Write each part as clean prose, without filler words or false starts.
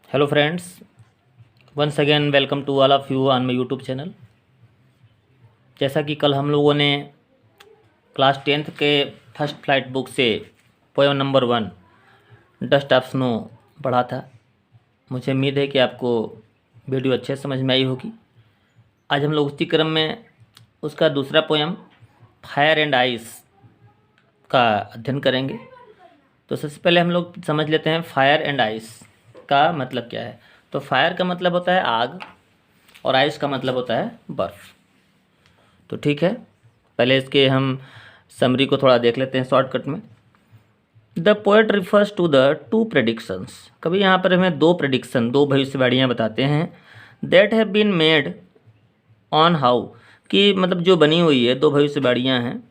Hello friends, once again welcome to all of you on my YouTube channel. जैसा कि कल हम लोगों ने क्लास 10th के फर्स्ट फ्लाइट बुक से poem number 1 dust of snow पढ़ा था। मुझे उम्मीद है कि आपको वीडियो अच्छे से समझ में आई होगी। आज हम लोग उसी क्रम में उसका दूसरा पोएम फायर एंड आइस का अध्ययन करेंगे। तो सबसे पहले हम लोग समझ लेते हैं फायर एंड आइस का मतलब क्या है। तो फायर का मतलब होता है आग और आइस का मतलब होता है बर्फ़। तो ठीक है, पहले इसके हम समरी को थोड़ा देख लेते हैं शॉर्टकट में। The poet refers to the two predictions. कभी यहाँ पर हमें दो प्रेडिक्शन, दो भविष्यवाणियाँ बताते हैं। That have been made on how, कि मतलब जो बनी हुई है दो भविष्यवाणियाँ हैं।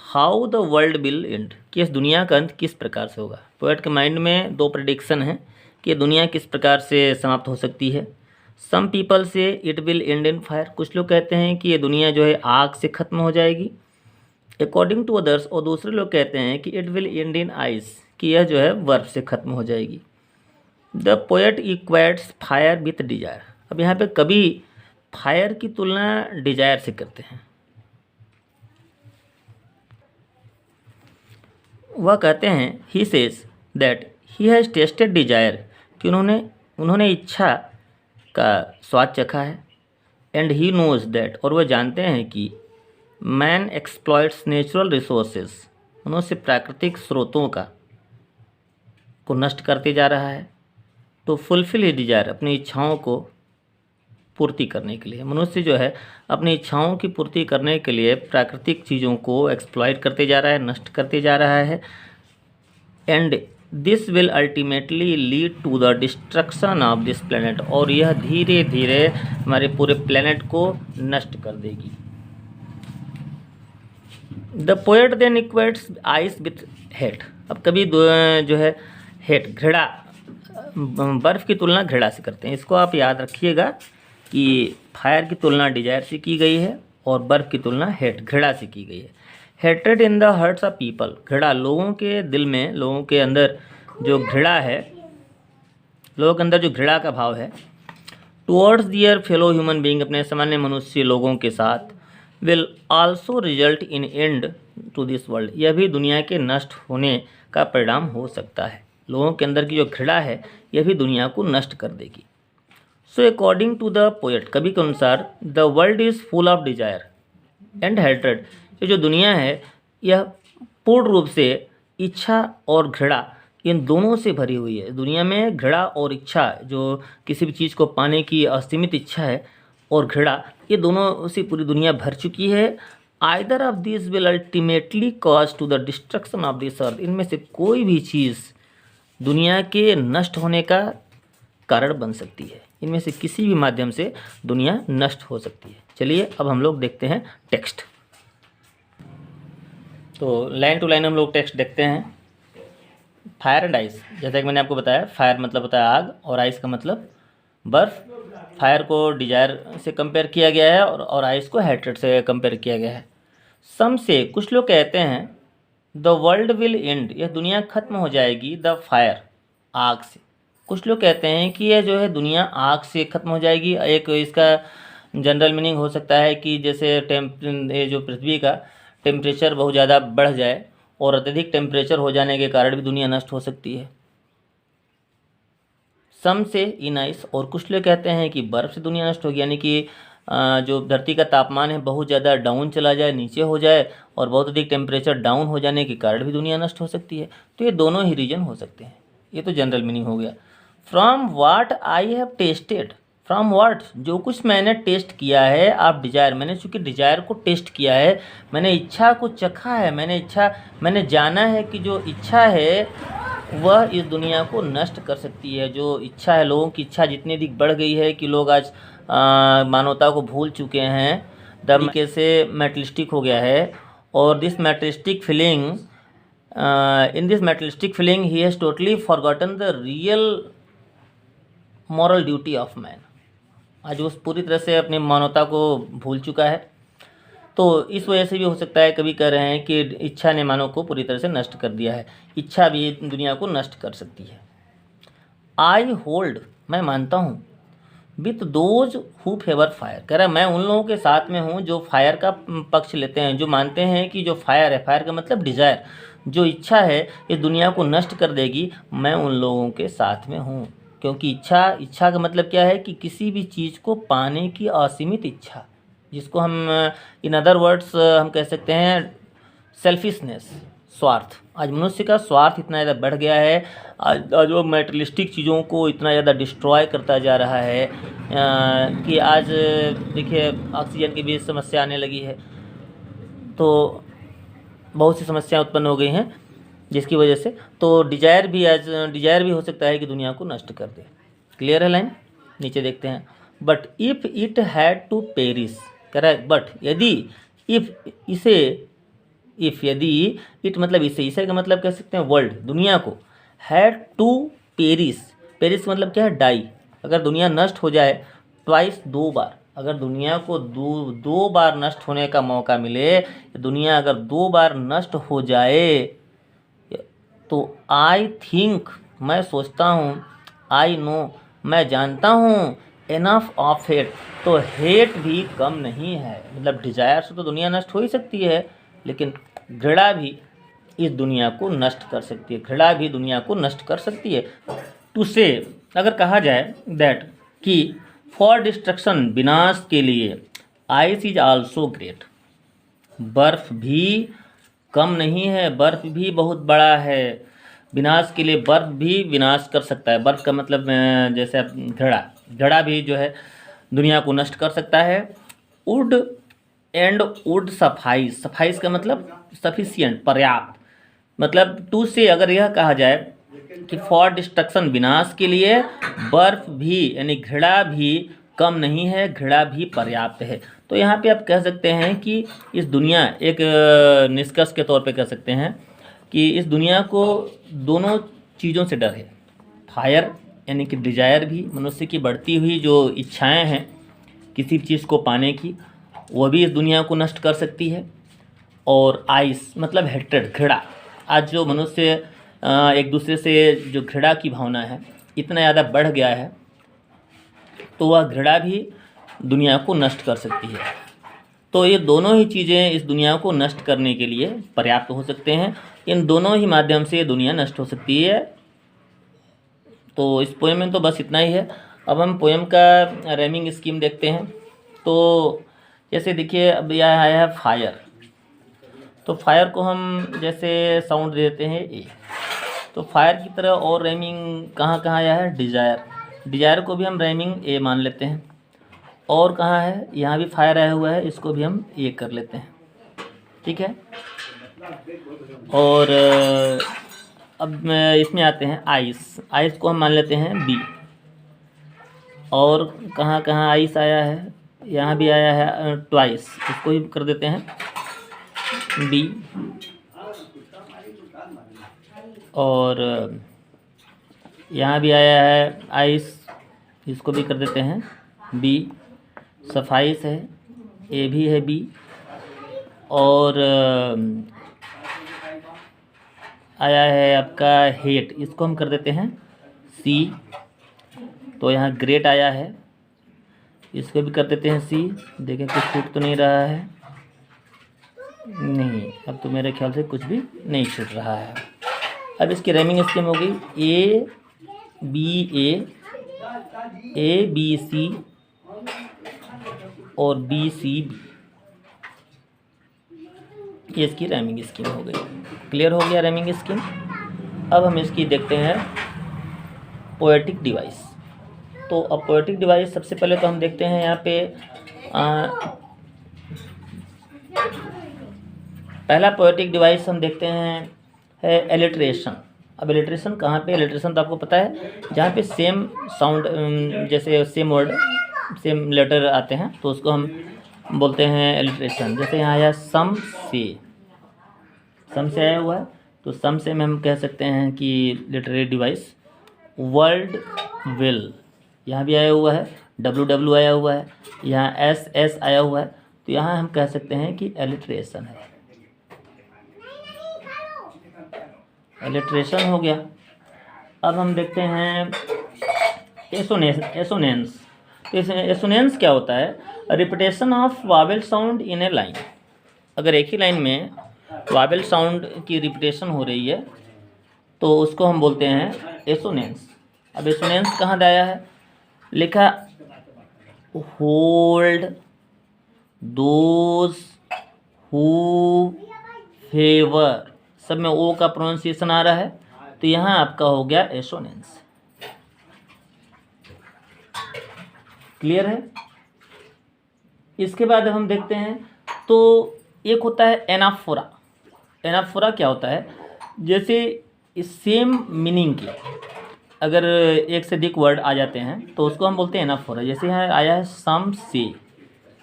How the world will end, कि इस दुनिया का अंत किस प्रकार से होगा। पोएट के माइंड में दो प्रेडिक्शन हैं कि दुनिया किस प्रकार से समाप्त हो सकती है। सम पीपल से it will and in fire, कुछ लोग कहते हैं कि ये दुनिया जो है आग से ख़त्म हो जाएगी। अकॉर्डिंग टू अदर्स, और दूसरे लोग कहते हैं कि it will and in ice, कि यह जो है बर्फ से ख़त्म हो जाएगी। The poet equates fire with desire. अब यहाँ पे कभी फायर की तुलना डिजायर से करते हैं। वह कहते हैं he says that he has tasted desire, कि उन्होंने इच्छा का स्वाद चखा है। एंड ही नोज दैट, और वह जानते हैं कि मैन एक्सप्लॉइट्स नेचुरल रिसोर्सेज, मनुष्य प्राकृतिक स्रोतों को नष्ट करते जा रहा है। तो फुलफिल ही डिजायर, अपनी इच्छाओं को पूर्ति करने के लिए मनुष्य जो है अपनी इच्छाओं की पूर्ति करने के लिए प्राकृतिक चीज़ों को एक्सप्लॉइट करते जा रहा है, नष्ट करते जा रहा है। And this will ultimately lead to the destruction of this planet, और यह धीरे धीरे हमारे पूरे प्लेनेट को नष्ट कर देगी। The poet then equates ice with hate. अब कभी जो है हेट, घृणा, बर्फ़ की तुलना घृणा से करते हैं। इसको आप याद रखिएगा कि फायर की तुलना डिजायर से की गई है और बर्फ़ की तुलना हेट, घृणा से की गई है। Hatred in the hearts of people, घृणा लोगों के दिल में, लोगों के अंदर जो घृणा है, लोगों के अंदर जो घृणा का भाव है towards their fellow human being, अपने सामान्य मनुष्य लोगों के साथ, will also result in end to this world, यह भी दुनिया के नष्ट होने का परिणाम हो सकता है। लोगों के अंदर की जो घृणा है यह भी दुनिया को नष्ट कर देगी। So according to the poet, कवि के अनुसार, the world is full of desire and hatred, ये जो दुनिया है यह पूर्ण रूप से इच्छा और घृणा, इन दोनों से भरी हुई है। दुनिया में घृणा और इच्छा, जो किसी भी चीज़ को पाने की असीमित इच्छा है, और घृणा, ये दोनों से पूरी दुनिया भर चुकी है। Either of this will ultimately cause to the destruction of this earth, इनमें से कोई भी चीज़ दुनिया के नष्ट होने का कारण बन सकती है। इनमें से किसी भी माध्यम से दुनिया नष्ट हो सकती है। चलिए अब हम लोग देखते हैं टेक्स्ट। तो लाइन टू लाइन हम लोग टेक्स्ट देखते हैं। फायर एंड आइस, जैसा कि मैंने आपको बताया, फायर मतलब होता है आग और आइस का मतलब बर्फ़। फायर को डिजायर से कंपेयर किया गया है और आइस को हेट्रेड से कंपेयर किया गया है। सम से, कुछ लोग कहते हैं, द वर्ल्ड विल एंड, यह दुनिया ख़त्म हो जाएगी, द फायर, आग से। कुछ लोग कहते हैं कि यह जो है दुनिया आग से ख़त्म हो जाएगी। एक इसका जनरल मीनिंग हो सकता है कि जैसे ये जो पृथ्वी का टेम्परेचर बहुत ज़्यादा बढ़ जाए और अत्यधिक टेम्परेचर हो जाने के कारण भी दुनिया नष्ट हो सकती है। सम से इन आइस, और कुछ लोग कहते हैं कि बर्फ़ से दुनिया नष्ट होगी, यानी कि जो धरती का तापमान है बहुत ज़्यादा डाउन चला जाए, नीचे हो जाए, और बहुत अधिक टेम्परेचर डाउन हो जाने के कारण भी दुनिया नष्ट हो सकती है। तो ये दोनों ही रीजन हो सकते हैं। ये तो जनरल मीनिंग हो गया। From what I have tested, from what, जो कुछ मैंने टेस्ट किया है। आप डिजायर, मैंने चूँकि डिजायर को टेस्ट किया है, मैंने इच्छा को चखा है, मैंने जाना है कि जो इच्छा है वह इस दुनिया को नष्ट कर सकती है। जो इच्छा है, लोगों की इच्छा जितनी अधिक बढ़ गई है कि लोग आज मानवता को भूल चुके हैं, तरीके से मेटलिस्टिक हो गया है। और this मेटलिस्टिक feeling, in this मेटलिस्टिक feeling he has totally forgotten the real moral duty of man. आज वो पूरी तरह से अपनी मानवता को भूल चुका है। तो इस वजह से भी हो सकता है, कभी कह रहे हैं कि इच्छा ने मानव को पूरी तरह से नष्ट कर दिया है। इच्छा भी दुनिया को नष्ट कर सकती है। आई होल्ड, मैं मानता हूँ, with those who favour fire, कह रहा है मैं उन लोगों के साथ में हूँ जो फायर का पक्ष लेते हैं, जो मानते हैं कि जो फायर है, फायर का मतलब डिजायर, जो इच्छा है इस दुनिया को नष्ट कर देगी, मैं उन लोगों के साथ में हूँ। क्योंकि इच्छा का मतलब क्या है कि किसी भी चीज़ को पाने की असीमित इच्छा, जिसको हम इन अदर वर्ड्स हम कह सकते हैं सेल्फिशनेस, स्वार्थ। आज मनुष्य का स्वार्थ इतना ज़्यादा बढ़ गया है, आज वो मेटेरियलिस्टिक चीज़ों को इतना ज़्यादा डिस्ट्रॉय करता जा रहा है कि आज देखिए ऑक्सीजन की भी समस्या आने लगी है, तो बहुत सी समस्याएं उत्पन्न हो गई हैं जिसकी वजह से तो डिजायर भी हो सकता है कि दुनिया को नष्ट कर दे। क्लियर है लाइन? नीचे देखते हैं, but if it had to perish, कह रहा है बट यदि, यदि इट मतलब इसे का मतलब कह सकते हैं वर्ल्ड, दुनिया को, हैड टू पेरिस, पेरिस मतलब क्या है, डाई, अगर दुनिया नष्ट हो जाए ट्वाइस, दो बार, अगर दुनिया को दो बार नष्ट होने का मौका मिले, दुनिया अगर दो बार नष्ट हो जाए, तो आई थिंक, मैं सोचता हूँ, आई नो, मैं जानता हूँ, इनफ ऑफ हेट, तो हेट भी कम नहीं है। मतलब डिजायर से तो दुनिया नष्ट हो ही सकती है, लेकिन घृणा भी इस दुनिया को नष्ट कर सकती है, घृणा भी दुनिया को नष्ट कर सकती है। टू से, अगर कहा जाए दैट, कि फॉर डिस्ट्रक्शन, विनाश के लिए, आइस इज आल्सो ग्रेट, बर्फ भी कम नहीं है, बर्फ भी बहुत बड़ा है। विनाश के लिए बर्फ भी विनाश कर सकता है, बर्फ का मतलब जैसे घड़ा भी जो है दुनिया को नष्ट कर सकता है। Would and would suffice, suffice का मतलब सफिशिएंट, पर्याप्त, मतलब टू से अगर यह कहा जाए कि फॉर डिस्ट्रक्शन, विनाश के लिए, बर्फ भी यानी घड़ा भी कम नहीं है, घड़ा भी पर्याप्त है। तो यहाँ पे आप कह सकते हैं कि इस दुनिया, एक निष्कर्ष के तौर पे कह सकते हैं कि इस दुनिया को दोनों चीज़ों से डर है, फायर यानी कि डिजायर भी, मनुष्य की बढ़ती हुई जो इच्छाएं हैं किसी चीज़ को पाने की, वह भी इस दुनिया को नष्ट कर सकती है, और आइस मतलब हेट्रेड, घृणा। आज जो मनुष्य एक दूसरे से जो घृणा की भावना है इतना ज़्यादा बढ़ गया है, तो वह घृणा भी दुनिया को नष्ट कर सकती है। तो ये दोनों ही चीज़ें इस दुनिया को नष्ट करने के लिए पर्याप्त हो सकते हैं, इन दोनों ही माध्यम से दुनिया नष्ट हो सकती है। तो इस पोएम में तो बस इतना ही है। अब हम पोएम का रैमिंग स्कीम देखते हैं। तो जैसे देखिए, अब यह आया है फायर, तो फायर को हम जैसे साउंड देते हैं ए, तो फायर की तरह और रैमिंग कहाँ कहाँ आया है, डिजायर, डिजायर को भी हम रैमिंग ए मान लेते हैं। और कहाँ है, यहाँ भी फायर आया हुआ है, इसको भी हम ए कर लेते हैं, ठीक है। और अब इसमें आते हैं आइस, आइस को हम मान लेते हैं बी। और कहाँ कहाँ आइस आया है, यहाँ भी आया है ट्वाइस, इसको भी कर देते हैं बी। और यहाँ भी आया है आइस, इसको भी कर देते हैं बी। सफाइस है, ए भी है बी। और आया है आपका हेट, इसको हम कर देते हैं सी। तो यहाँ ग्रेट आया है, इसको भी कर देते हैं सी। देखें कुछ छूट तो नहीं रहा है, नहीं, अब तो मेरे ख्याल से कुछ भी नहीं छूट रहा है। अब इसकी रैमिंग स्कीम हो गई ए बी सी और बी सी बी, ये इसकी रैमिंग स्कीम हो गई। क्लियर हो गया रैमिंग स्कीम। अब हम इसकी देखते हैं पोएटिक डिवाइस। तो अब पोएटिक डिवाइस सबसे पहले तो हम देखते हैं यहाँ पे पहला पोएटिक डिवाइस हम देखते हैं है एलिट्रेशन। अब एलिट्रेशन कहाँ पे, एलिट्रेशन तो आपको पता है जहाँ पे सेम साउंड, जैसे सेम वर्ड सेम लेटर आते हैं तो उसको हम बोलते हैं एलिट्रेशन। जैसे यहाँ आया सम से आया हुआ है, तो सम से में हम कह सकते हैं कि लिटरेरी डिवाइस। वर्ल्ड विल यहाँ भी आया हुआ है, WW आया हुआ है, यहाँ SS आया हुआ है, तो यहाँ हम कह सकते हैं कि एलिट्रेशन है, एलिट्रेशन हो गया। अब हम देखते हैं एसोनेंस। एसोनेंस क्या होता है? Repetition of Wavell sound in A line. अगर एक ही लाइन में वावेल साउंड की रिपीटेशन हो रही है तो उसको हम बोलते हैं एसोनेंस। अब एसोनेंस कहाँ से आया है? लिखा होल्ड दोज हु फेवर, सब में ओ का प्रोनाउंसिएशन आ रहा है, तो यहाँ आपका हो गया एसोनेंस। क्लियर है? इसके बाद हम देखते हैं तो एक होता है एनाफोरा। एनाफोरा क्या होता है? जैसे इस सेम मीनिंग के अगर एक से अधिक वर्ड आ जाते हैं तो उसको हम बोलते हैं एनाफोरा। जैसे यहाँ आया है सम से,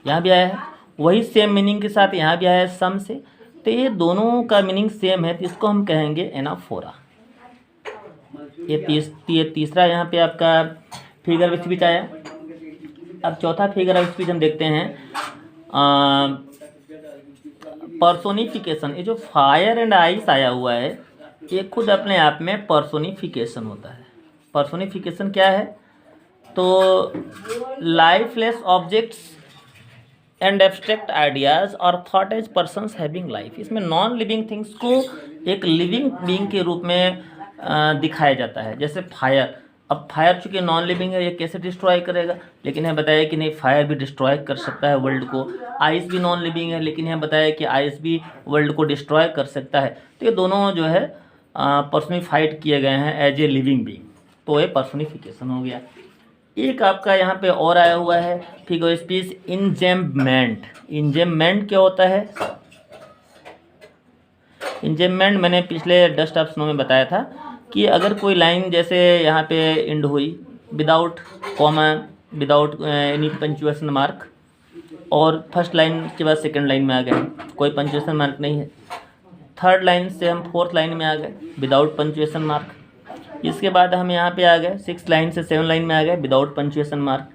यहाँ भी आया है वही सेम मीनिंग के साथ, यहाँ भी आया है सम से, तो ये दोनों का मीनिंग सेम है, तो इसको हम कहेंगे एनाफोरा। ये तीसरा यहाँ पे आपका फिगर ऑफ स्पीच आया। अब चौथा फिगर ऑफ स्पीच हम देखते हैं पर्सोनिफिकेशन। ये जो फायर एंड आइस आया हुआ है ये खुद अपने आप में पर्सोनिफिकेशन होता है। पर्सोनिफिकेशन क्या है? तो lifeless objects and abstract ideas और thought as persons having life. इसमें नॉन लिविंग थिंग्स को एक लिविंग बीइंग के रूप में दिखाया जाता है। जैसे फायर, अब फायर चूँकि नॉन लिविंग है, ये कैसे डिस्ट्रॉय करेगा? लेकिन यह बताया कि नहीं, फायर भी डिस्ट्रॉय कर सकता है वर्ल्ड को। आइस भी नॉन लिविंग है, लेकिन यह बताया कि आइस भी वर्ल्ड को डिस्ट्रॉय कर सकता है। तो ये दोनों जो है पर्सनिफाइड किए गए हैं एज ए लिविंग बीइंग, तो ये पर्सनिफिकेशन हो गया। एक आपका यहाँ पे और आया हुआ है फिगर ऑफ स्पीच इंजेम्पमेंट। इंजेम्पमेंट क्या होता है? इंजेम्पमेंट मैंने पिछले डस्ट ऑफ स्नो में बताया था कि अगर कोई लाइन जैसे यहाँ पे एंड हुई without comma, without any punctuation mark, और फर्स्ट लाइन के बाद सेकंड लाइन में आ गए, कोई पंक्चुएशन मार्क नहीं है। थर्ड लाइन से हम फोर्थ लाइन में आ गए विदाउट पंक्चुएशन मार्क। इसके बाद हम यहाँ पे आ गए सिक्स लाइन से सेवन लाइन में आ गए विदाउट पंक्चुएशन मार्क।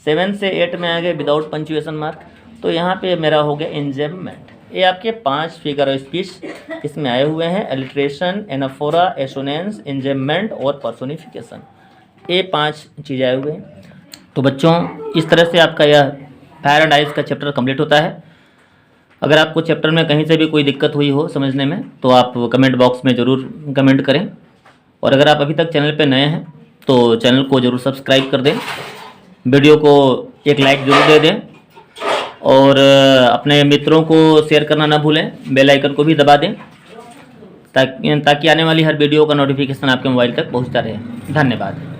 7 से 8 में आ गए विदाउट पंक्चुएशन मार्क। तो यहाँ पे मेरा हो गया इंजेम्पमेंट। ये आपके 5 फिगर ऑफ स्पीच इसमें आए हुए हैं। एलिट्रेशन, एनाफोरा, एसोनेंस, इंजेम्पमेंट और पर्सोनिफिकेशन, ये 5 चीज़ें आए हुए हैं। तो बच्चों इस तरह से आपका यह फायर एंड आइस का चैप्टर कंप्लीट होता है। अगर आपको चैप्टर में कहीं से भी कोई दिक्कत हुई हो समझने में तो आप कमेंट बॉक्स में ज़रूर कमेंट करें। और अगर आप अभी तक चैनल पे नए हैं तो चैनल को ज़रूर सब्सक्राइब कर दें, वीडियो को एक लाइक ज़रूर दे दें और अपने मित्रों को शेयर करना ना भूलें। बेल आइकन को भी दबा दें ताकि आने वाली हर वीडियो का नोटिफिकेशन आपके मोबाइल तक पहुंचता रहे। धन्यवाद।